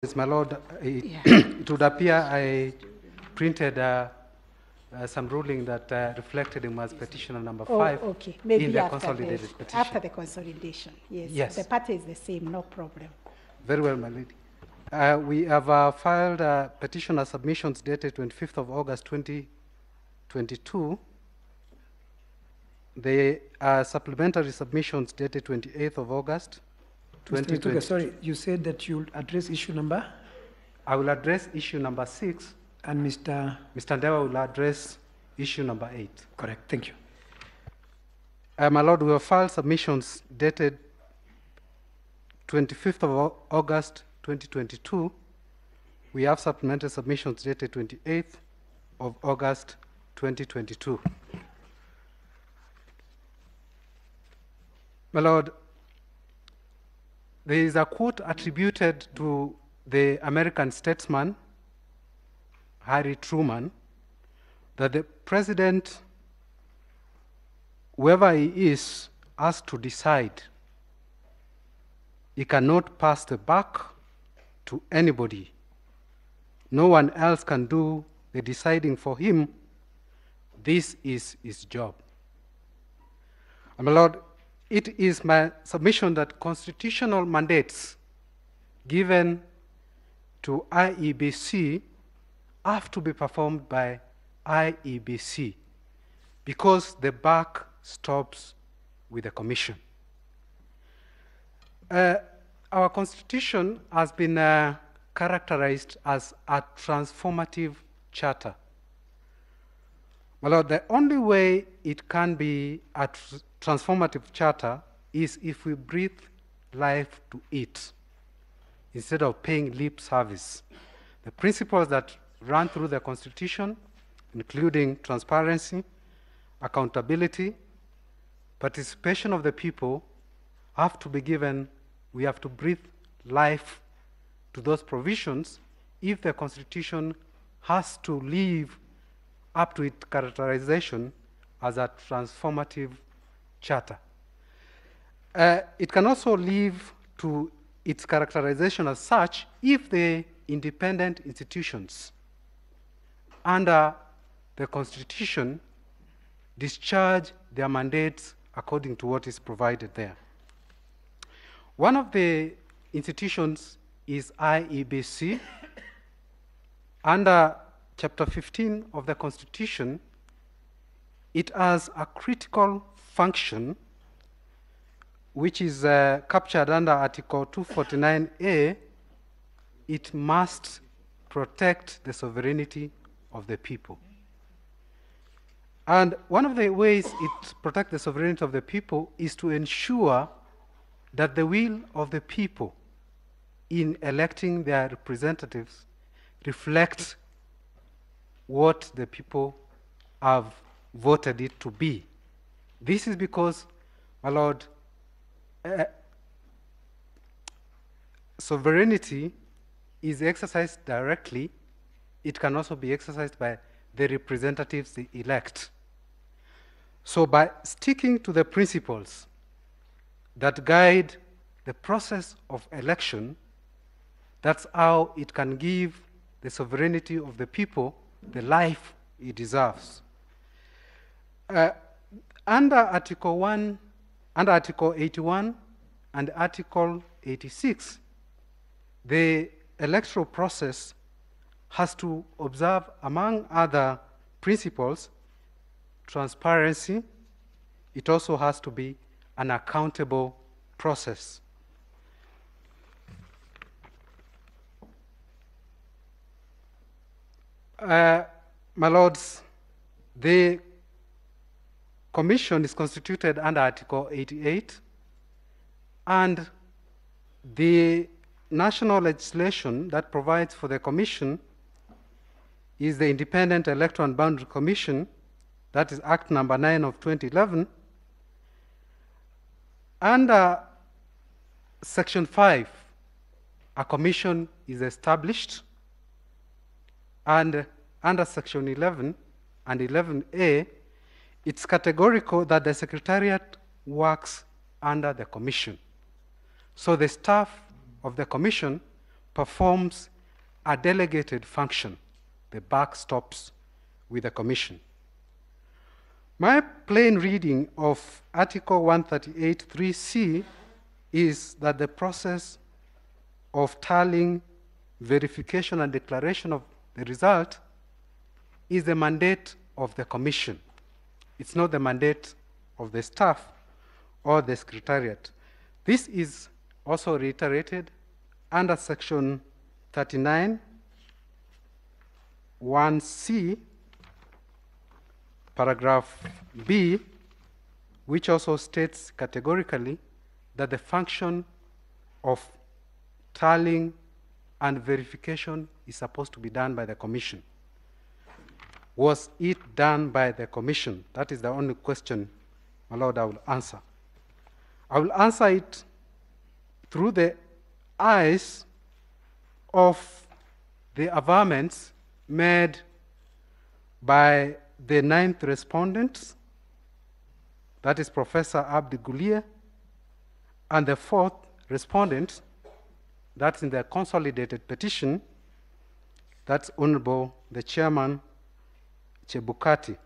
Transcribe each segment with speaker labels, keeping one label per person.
Speaker 1: Yes, my lord, it would appear I printed some ruling that reflected him as petitioner number 5
Speaker 2: okay. Maybe
Speaker 1: in the
Speaker 2: after
Speaker 1: consolidated petition.
Speaker 2: After the consolidation, yes.
Speaker 1: Yes.
Speaker 2: The party is the same, no problem.
Speaker 1: Very well, my lady. We have filed petitioner submissions dated 25th of August 2022. They are supplementary submissions dated 28th of August
Speaker 3: Mr. Mutuga, sorry, you said that you'll address issue number?
Speaker 1: I will address issue number 6.
Speaker 3: And Mr.
Speaker 1: Ndewa will address issue number 8.
Speaker 3: Correct, thank you.
Speaker 1: My lord, we have filed submissions dated 25th of August 2022. We have supplementary submissions dated 28th of August 2022. My lord, there is a quote attributed to the American statesman, Harry Truman, that the president, whoever he is, has to decide. He cannot pass the buck to anybody. No one else can do the deciding for him. This is his job. And my lord, it is my submission that constitutional mandates given to IEBC have to be performed by IEBC because the buck stops with the commission. Our constitution has been characterized as a transformative charter. My lord, the only way it can be a transformative charter is if we breathe life to it instead of paying lip service. The principles that run through the Constitution, including transparency, accountability, participation of the people, have to be given. We have to breathe life to those provisions if the Constitution has to live up to its characterization as a transformative charter. It can also live to its characterization as such if the independent institutions under the Constitution discharge their mandates according to what is provided there. One of the institutions is IEBC. Under Chapter 15 of the Constitution, it has a critical function which is captured under Article 249A. It must protect the sovereignty of the people. And one of the ways it protects the sovereignty of the people is to ensure that the will of the people in electing their representatives reflects what the people have voted it to be. This is because, my lord, sovereignty is exercised directly. It can also be exercised by the representatives they elect. So by sticking to the principles that guide the process of election, that's how it can give the sovereignty of the people the life it deserves. Under Article 81 and Article 86, the electoral process has to observe, among other principles, transparency. It also has to be an accountable process. My lords, the commission is constituted under Article 88, and the national legislation that provides for the commission is the Independent Electoral and Boundary Commission, that is Act number 9 of 2011. Under Section 5, a commission is established, and under Section 11 and 11A, it's categorical that the Secretariat works under the Commission. So the staff of the Commission performs a delegated function. The buck stops with the commission. My plain reading of Article 138(3)(c) is that the process of tallying, verification, and declaration of the result is the mandate of the commission. It's not the mandate of the staff or the secretariat. This is also reiterated under section 39, 1C, paragraph B, which also states categorically that the function of tallying and verification is supposed to be done by the commission. Was it done by the commission? That is the only question, my Lord, I will answer. I will answer it through the eyes of the averments made by the 9th respondent, that is Professor Abdi Gulier, and the 4th respondent, that's in the consolidated petition, that's Honorable the Chairman Chebukati.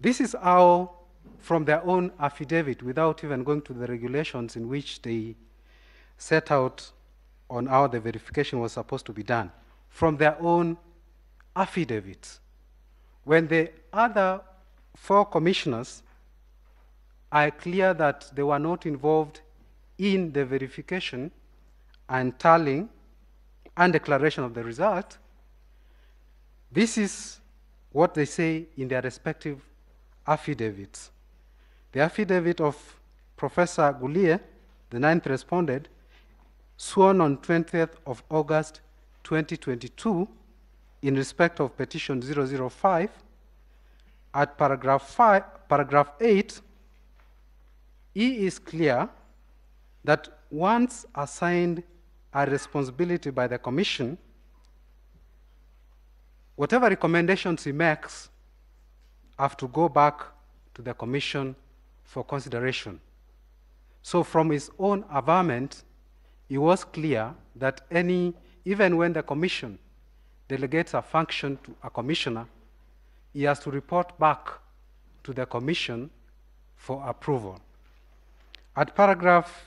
Speaker 1: This is how, from their own affidavit, without even going to the regulations in which they set out on how the verification was supposed to be done, from their own affidavits. When the other 4 commissioners are clear that they were not involved in the verification and tallying and declaration of the result, this is what they say in their respective affidavits. The affidavit of Professor Gulier, the 9th respondent, sworn on 20th of August 2022 in respect of petition 005, at paragraph 8, he is clear that once assigned a responsibility by the commission, whatever recommendations he makes have to go back to the commission for consideration. So from his own averment, it was clear that even when the commission delegates a function to a commissioner, he has to report back to the commission for approval. At paragraph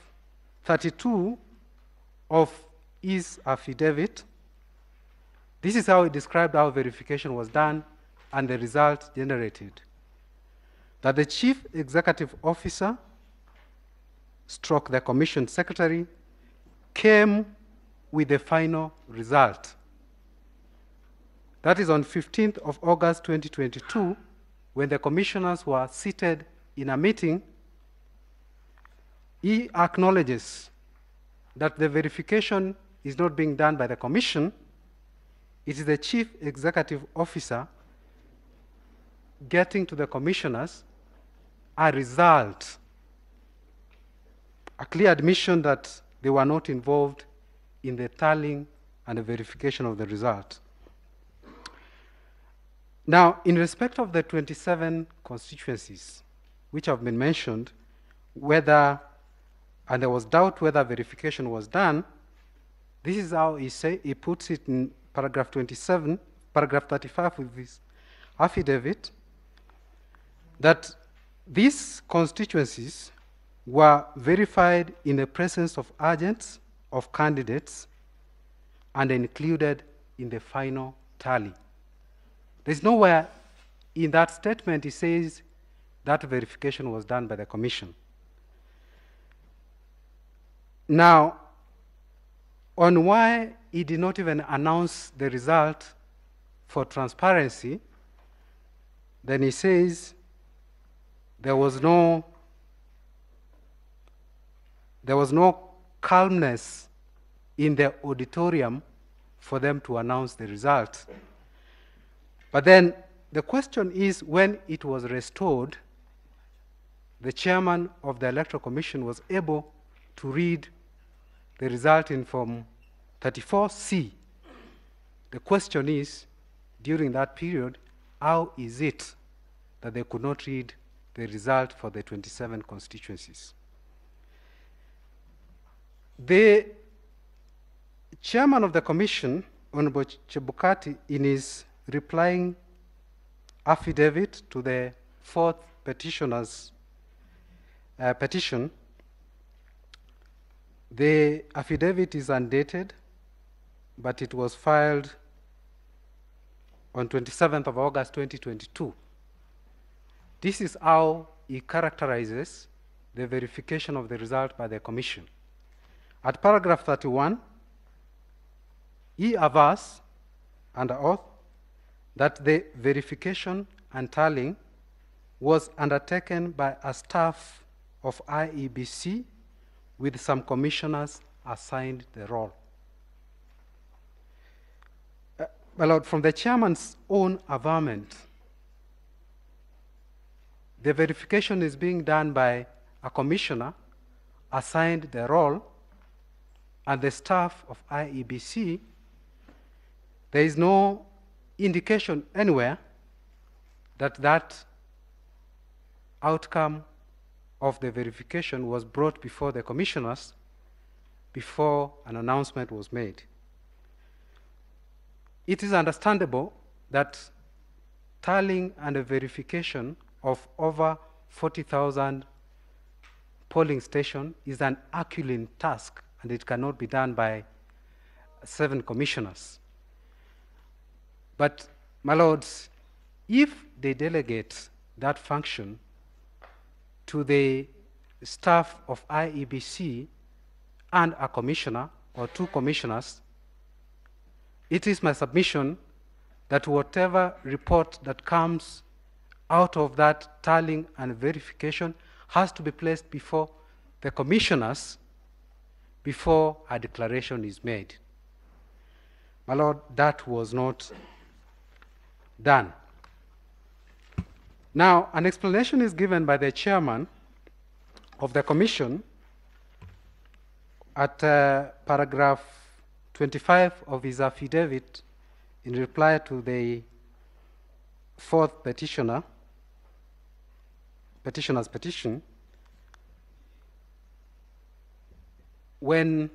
Speaker 1: 32 of his affidavit, this is how he described how verification was done and the result generated. That the chief executive officer / the commission secretary came with the final result. That is on 15th of August 2022, when the commissioners were seated in a meeting. He acknowledges that the verification is not being done by the commission. It is the chief executive officer getting to the commissioners a result, a clear admission that they were not involved in the tallying and the verification of the result. Now, in respect of the 27 constituencies which have been mentioned, and there was doubt whether verification was done, this is how he puts it in paragraph 27, paragraph 35 with this affidavit, that these constituencies were verified in the presence of agents of candidates and included in the final tally. There's nowhere in that statement he says that verification was done by the commission. Now, on why he did not even announce the result for transparency, then he says there was no calmness in the auditorium for them to announce the result. But then the question is, when it was restored, the chairman of the Electoral Commission was able to read the result in Form 34C. The question is, during that period, how is it that they could not read the result for the 27 constituencies? The Chairman of the Commission, Honorable Chebukati, in his replying affidavit to the fourth petitioner's petition, the affidavit is undated, but it was filed on 27th of August 2022. This is how he characterizes the verification of the result by the Commission. At paragraph 31, he avers under oath that the verification and tallying was undertaken by a staff of IEBC with some commissioners assigned the role. My Lord, from the chairman's own averment, the verification is being done by a commissioner assigned the role, and the staff of IEBC. There is no indication anywhere that that outcome of the verification was brought before the commissioners before an announcement was made. It is understandable that tallying and a verification of over 40,000 polling stations is an Herculean task, and it cannot be done by 7 commissioners. But, my lords, if they delegate that function to the staff of IEBC and a commissioner or 2 commissioners, it is my submission that whatever report that comes out of that tallying and verification has to be placed before the commissioners before a declaration is made. My Lord, that was not done. Now, an explanation is given by the chairman of the commission at paragraph 25 of his affidavit in reply to the fourth petitioner's petition, when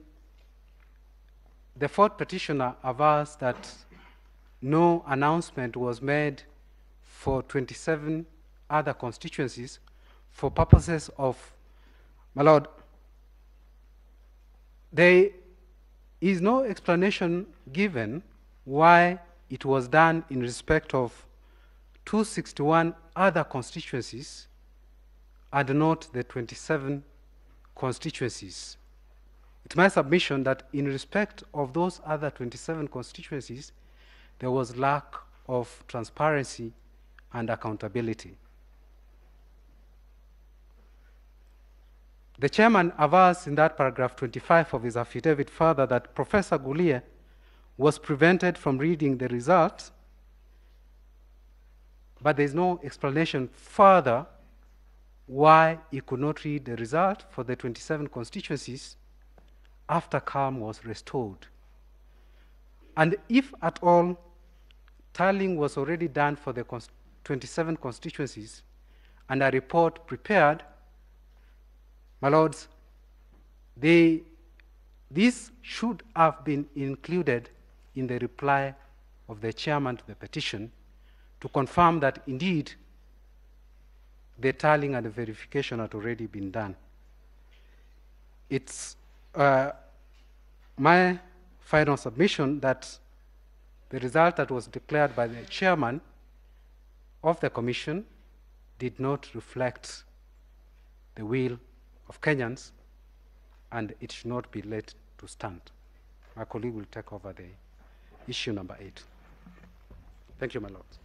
Speaker 1: the fourth petitioner avers that no announcement was made for 27 other constituencies for purposes of, my Lord, there is no explanation given why it was done in respect of 261 other constituencies and not the 27 constituencies. It's my submission that in respect of those other 27 constituencies, there was lack of transparency and accountability. The chairman avers in that paragraph 25 of his affidavit further that Professor Gulier was prevented from reading the results, but there is no explanation further why he could not read the result for the 27 constituencies after calm was restored. And if at all tallying was already done for the 27 constituencies and a report prepared, my lords, this should have been included in the reply of the chairman to the petition to confirm that indeed the tallying and the verification had already been done. It's my final submission that the result that was declared by the chairman of the commission did not reflect the will of Kenyans, and it should not be let to stand. My colleague will take over the issue number 8. Thank you, my lords.